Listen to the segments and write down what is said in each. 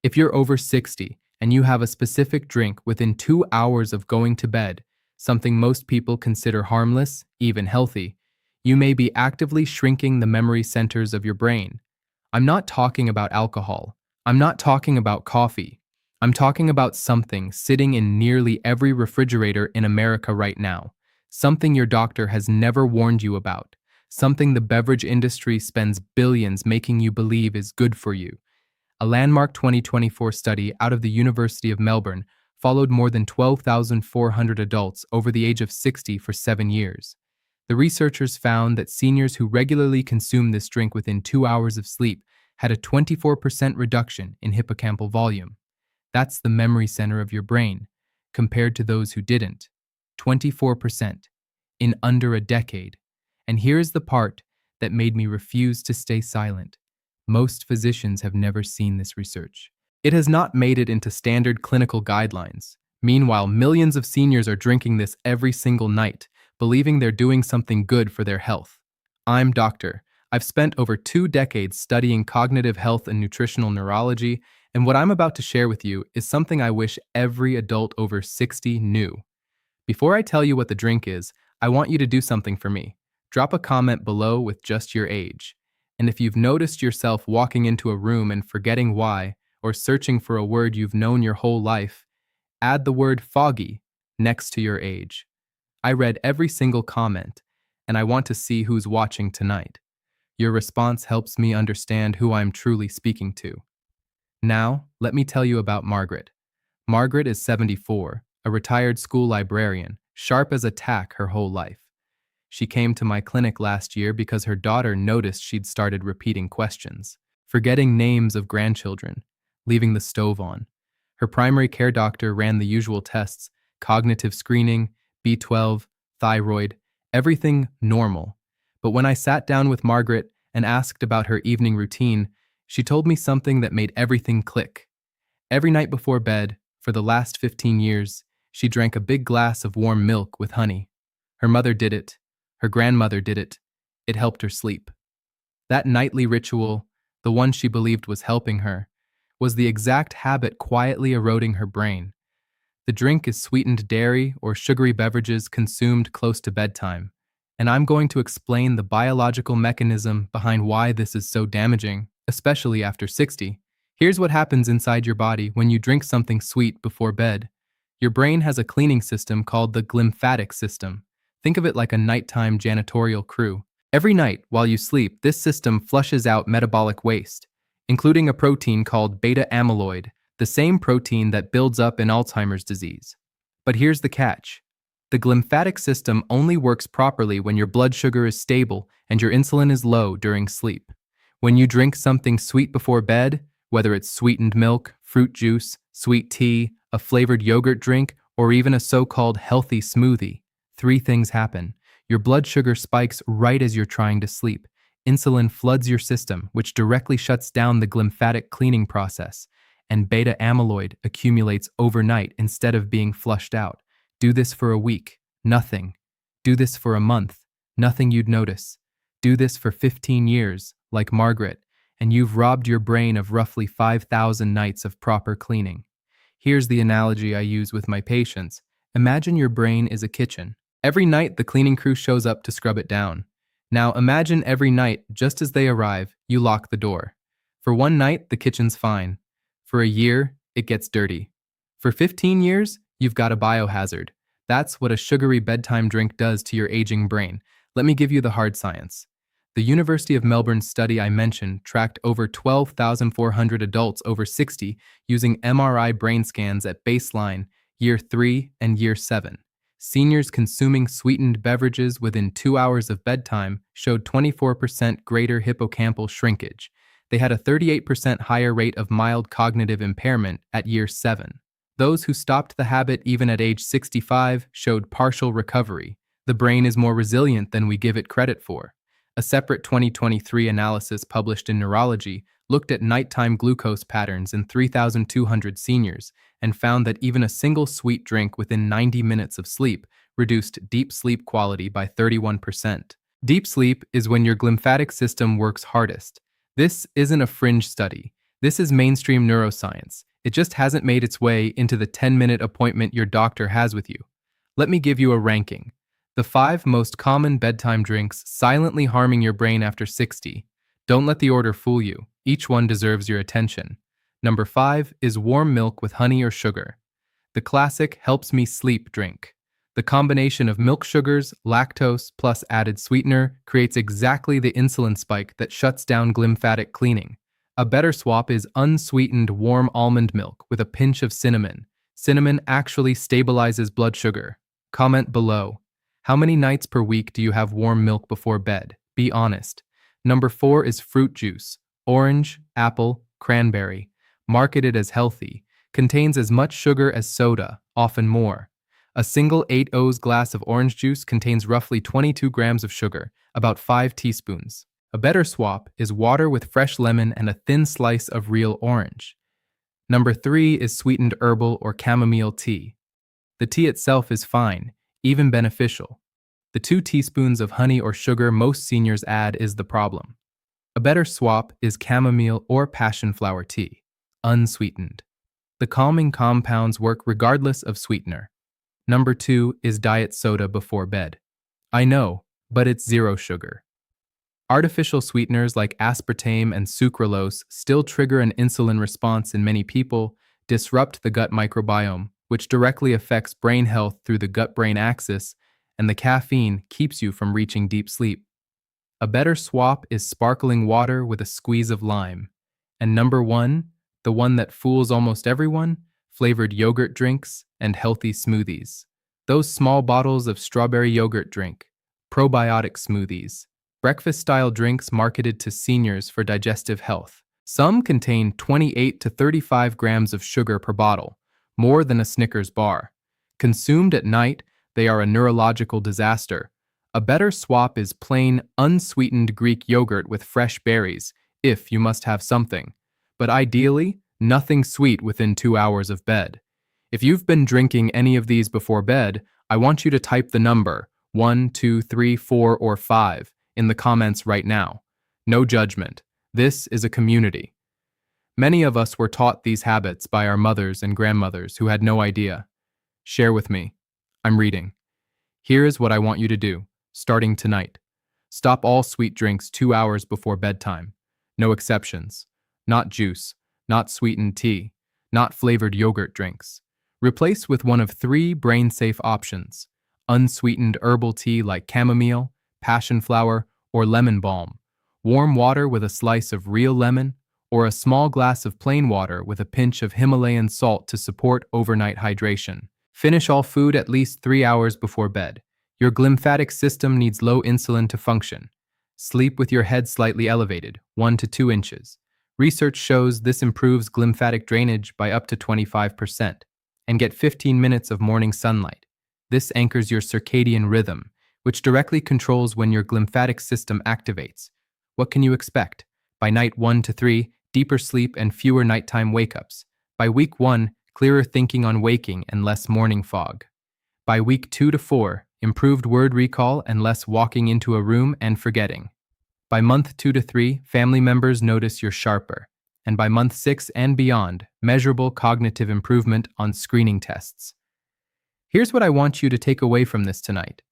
If you're over 60 and you have a specific drink within 2 hours of going to bed, something most people consider harmless, even healthy, you may be actively shrinking the memory centers of your brain. I'm not talking about alcohol. I'm not talking about coffee. I'm talking about something sitting in nearly every refrigerator in America right now. Something your doctor has never warned you about. Something the beverage industry spends billions making you believe is good for you. A landmark 2024 study out of the University of Melbourne followed more than 12,400 adults over the age of 60 for 7 years. The researchers found that seniors who regularly consumed this drink within 2 hours of sleep had a 24% reduction in hippocampal volume. That's the memory center of your brain, compared to those who didn't. 24% in under a decade. And here's the part that made me refuse to stay silent. Most physicians have never seen this research. It has not made it into standard clinical guidelines. Meanwhile, millions of seniors are drinking this every single night, believing they're doing something good for their health. I'm Doctor. I've spent over 2 decades studying cognitive health and nutritional neurology, and what I'm about to share with you is something I wish every adult over 60 knew. Before I tell you what the drink is, I want you to do something for me. Drop a comment below with just your age. And if you've noticed yourself walking into a room and forgetting why, or searching for a word you've known your whole life, add the word foggy next to your age. I read every single comment, and I want to see who's watching tonight. Your response helps me understand who I'm truly speaking to. Now, let me tell you about Margaret. Margaret is 74, a retired school librarian, sharp as a tack her whole life. She came to my clinic last year because her daughter noticed she'd started repeating questions, forgetting names of grandchildren, leaving the stove on. Her primary care doctor ran the usual tests: cognitive screening, B12, thyroid, everything normal. But when I sat down with Margaret and asked about her evening routine, she told me something that made everything click. Every night before bed, for the last 15 years, she drank a big glass of warm milk with honey. Her mother did it. Her grandmother did it. It helped her sleep. That nightly ritual, the one she believed was helping her, was the exact habit quietly eroding her brain. The drink is sweetened dairy or sugary beverages consumed close to bedtime, and I'm going to explain the biological mechanism behind why this is so damaging, especially after 60. Here's what happens inside your body when you drink something sweet before bed. Your brain has a cleaning system called the glymphatic system. Think of it like a nighttime janitorial crew. Every night while you sleep, this system flushes out metabolic waste, including a protein called beta amyloid, the same protein that builds up in Alzheimer's disease. But here's the catch. The glymphatic system only works properly when your blood sugar is stable and your insulin is low during sleep. When you drink something sweet before bed, whether it's sweetened milk, fruit juice, sweet tea, a flavored yogurt drink, or even a so-called healthy smoothie, 3 things happen. Your blood sugar spikes right as you're trying to sleep. Insulin floods your system, which directly shuts down the glymphatic cleaning process, and beta amyloid accumulates overnight instead of being flushed out. Do this for a week, nothing. Do this for a month, nothing you'd notice. Do this for 15 years, like Margaret, and you've robbed your brain of roughly 5,000 nights of proper cleaning. Here's the analogy I use with my patients. Imagine your brain is a kitchen. Every night, the cleaning crew shows up to scrub it down. Now, imagine every night, just as they arrive, you lock the door. For one night, the kitchen's fine. For a year, it gets dirty. For 15 years, you've got a biohazard. That's what a sugary bedtime drink does to your aging brain. Let me give you the hard science. The University of Melbourne study I mentioned tracked over 12,400 adults over 60 using MRI brain scans at baseline, year 3 and year 7. Seniors consuming sweetened beverages within 2 hours of bedtime showed 24% greater hippocampal shrinkage. They had a 38% higher rate of mild cognitive impairment at year 7. Those who stopped the habit even at age 65 showed partial recovery. The brain is more resilient than we give it credit for. A separate 2023 analysis published in Neurology looked at nighttime glucose patterns in 3,200 seniors and found that even a single sweet drink within 90 minutes of sleep reduced deep sleep quality by 31%. Deep sleep is when your glymphatic system works hardest. This isn't a fringe study. This is mainstream neuroscience. It just hasn't made its way into the 10-minute appointment your doctor has with you. Let me give you a ranking. The 5 most common bedtime drinks silently harming your brain after 60. Don't let the order fool you. Each one deserves your attention. Number 5 is warm milk with honey or sugar. The classic helps me sleep drink. The combination of milk sugars, lactose, plus added sweetener creates exactly the insulin spike that shuts down glymphatic cleaning. A better swap is unsweetened warm almond milk with a pinch of cinnamon. Cinnamon actually stabilizes blood sugar. Comment below. How many nights per week do you have warm milk before bed? Be honest. Number 4 is fruit juice. Orange, apple, cranberry. Marketed as healthy. Contains as much sugar as soda, often more. A single 8 oz glass of orange juice contains roughly 22 grams of sugar, about 5 teaspoons. A better swap is water with fresh lemon and a thin slice of real orange. Number 3 is sweetened herbal or chamomile tea. The tea itself is fine, even beneficial. The 2 teaspoons of honey or sugar most seniors add is the problem. A better swap is chamomile or passion flower tea, unsweetened. The calming compounds work regardless of sweetener. Number 2 is diet soda before bed. I know, but it's zero sugar. Artificial sweeteners like aspartame and sucralose still trigger an insulin response in many people, disrupt the gut microbiome, which directly affects brain health through the gut-brain axis, and the caffeine keeps you from reaching deep sleep. A better swap is sparkling water with a squeeze of lime. And number 1, the one that fools almost everyone, flavored yogurt drinks and healthy smoothies. Those small bottles of strawberry yogurt drink, probiotic smoothies, breakfast-style drinks marketed to seniors for digestive health. Some contain 28 to 35 grams of sugar per bottle, more than a Snickers bar. Consumed at night, they are a neurological disaster. A better swap is plain, unsweetened Greek yogurt with fresh berries, if you must have something. But ideally, nothing sweet within 2 hours of bed. If you've been drinking any of these before bed, I want you to type the number 1, 2, 3, 4, or 5 in the comments right now. No judgment. This is a community. Many of us were taught these habits by our mothers and grandmothers who had no idea. Share with me. I'm reading. Here is what I want you to do, starting tonight. Stop all sweet drinks 2 hours before bedtime. No exceptions. Not juice, not sweetened tea, not flavored yogurt drinks. Replace with one of 3 brain-safe options: unsweetened herbal tea like chamomile, passion flower, or lemon balm, warm water with a slice of real lemon, or a small glass of plain water with a pinch of Himalayan salt to support overnight hydration. Finish all food at least 3 hours before bed. Your glymphatic system needs low insulin to function. Sleep with your head slightly elevated, 1 to 2 inches. Research shows this improves glymphatic drainage by up to 25%. And get 15 minutes of morning sunlight. This anchors your circadian rhythm, which directly controls when your glymphatic system activates. What can you expect? By night 1 to 3, deeper sleep and fewer nighttime wake-ups. By week 1, clearer thinking on waking and less morning fog. By week 2 to 4, improved word recall and less walking into a room and forgetting. By month 2 to 3, family members notice you're sharper. And by month 6 and beyond, measurable cognitive improvement on screening tests. Here's what I want you to take away from this tonight.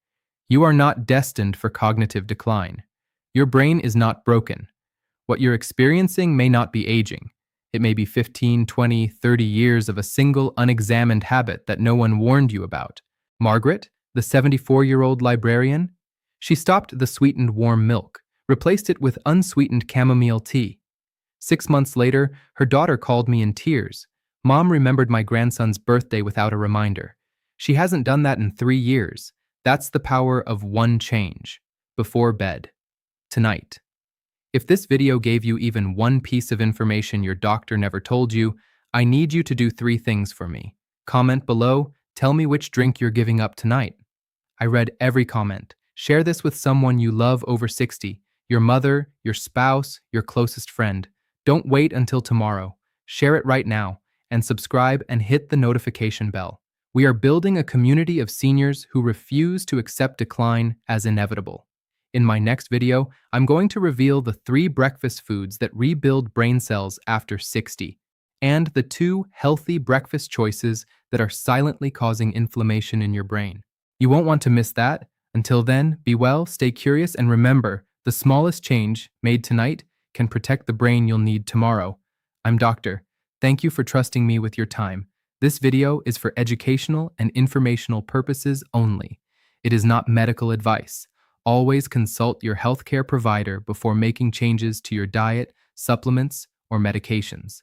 You are not destined for cognitive decline. Your brain is not broken. What you're experiencing may not be aging. It may be 15, 20, 30 years of a single unexamined habit that no one warned you about. Margaret, the 74-year-old librarian, she stopped the sweetened warm milk, replaced it with unsweetened chamomile tea. 6 months later, her daughter called me in tears. Mom remembered my grandson's birthday without a reminder. She hasn't done that in 3 years. That's the power of one change. Before bed. Tonight. If this video gave you even one piece of information your doctor never told you, I need you to do 3 things for me. Comment below, tell me which drink you're giving up tonight. I read every comment. Share this with someone you love over 60, your mother, your spouse, your closest friend. Don't wait until tomorrow. Share it right now, and subscribe and hit the notification bell. We are building a community of seniors who refuse to accept decline as inevitable. In my next video, I'm going to reveal the 3 breakfast foods that rebuild brain cells after 60, and the 2 healthy breakfast choices that are silently causing inflammation in your brain. You won't want to miss that. Until then, be well, stay curious, and remember, the smallest change made tonight can protect the brain you'll need tomorrow. I'm Doctor. Thank you for trusting me with your time. This video is for educational and informational purposes only. It is not medical advice. Always consult your healthcare provider before making changes to your diet, supplements, or medications.